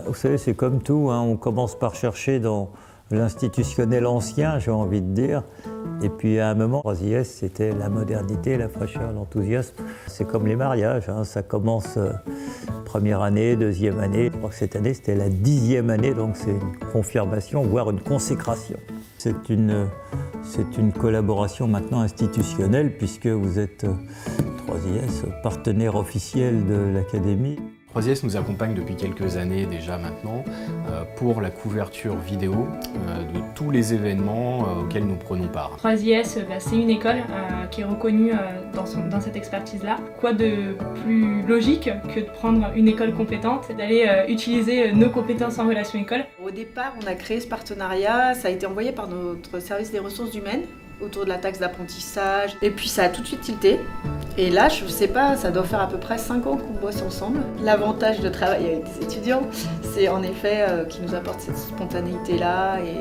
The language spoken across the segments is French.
Vous savez, c'est comme tout, hein. On commence par chercher dans l'institutionnel ancien, j'ai envie de dire. Et puis à un moment, 3IS, c'était la modernité, la fraîcheur, l'enthousiasme. C'est comme les mariages, hein. Ça commence première année, deuxième année. Je crois que cette année, c'était la 10e année, donc c'est une confirmation, voire une consécration. C'est une collaboration maintenant institutionnelle, puisque vous êtes 3IS, partenaire officiel de l'Académie. 3IS nous accompagne depuis quelques années déjà maintenant pour la couverture vidéo de tous les événements auxquels nous prenons part. 3IS, c'est une école qui est reconnue dans cette expertise-là. Quoi de plus logique que de prendre une école compétente et d'aller utiliser nos compétences en relation école. Au départ, on a créé ce partenariat, ça a été envoyé par notre service des ressources humaines autour de la taxe d'apprentissage. Et puis ça a tout de suite tilté. Et là, je ne sais pas, ça doit faire à peu près 5 ans qu'on bosse ensemble. L'avantage de travailler avec des étudiants, c'est en effet qu'ils nous apportent cette spontanéité-là et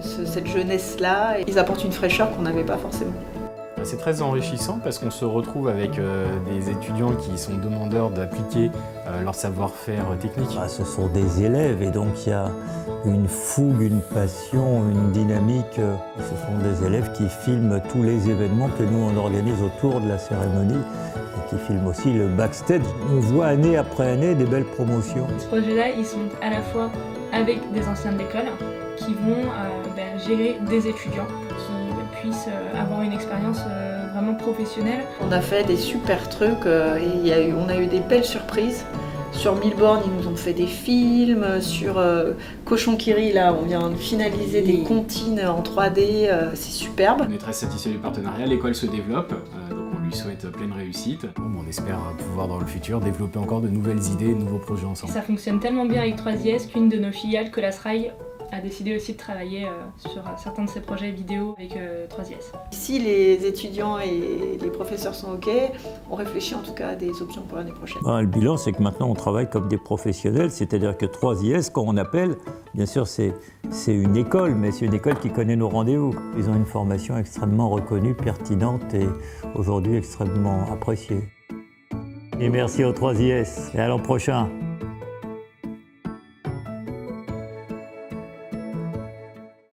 cette jeunesse-là. Ils apportent une fraîcheur qu'on n'avait pas forcément. C'est très enrichissant parce qu'on se retrouve avec des étudiants qui sont demandeurs d'appliquer leur savoir-faire technique. Ce sont des élèves et donc il y a une fougue, une passion, une dynamique. Ce sont des élèves qui filment tous les événements que nous on organise autour de la cérémonie et qui filment aussi le backstage. On voit année après année des belles promotions. Ce projet-là, ils sont à la fois avec des anciens de l'école qui vont gérer des étudiants qui puissent avoir une expérience vraiment professionnelle. On a fait des super trucs et on a eu des belles surprises. Sur Milborn, ils nous ont fait des films. Sur Cochon qui rit, là, on vient de finaliser des comptines en 3D. C'est superbe. On est très satisfait du partenariat. L'école se développe, donc on lui souhaite pleine réussite. On espère pouvoir dans le futur développer encore de nouvelles idées, de nouveaux projets ensemble. Ça fonctionne tellement bien avec 3IS qu'une de nos filiales, Colas-Rail, a décidé aussi de travailler sur certains de ses projets vidéo avec 3IS. Si les étudiants et les professeurs sont OK, on réfléchit en tout cas à des options pour l'année prochaine. Le bilan, c'est que maintenant on travaille comme des professionnels, c'est-à-dire que 3IS, quand on appelle, bien sûr c'est une école, mais c'est une école qui connaît nos rendez-vous. Ils ont une formation extrêmement reconnue, pertinente et aujourd'hui extrêmement appréciée. Et merci aux 3IS et à l'an prochain.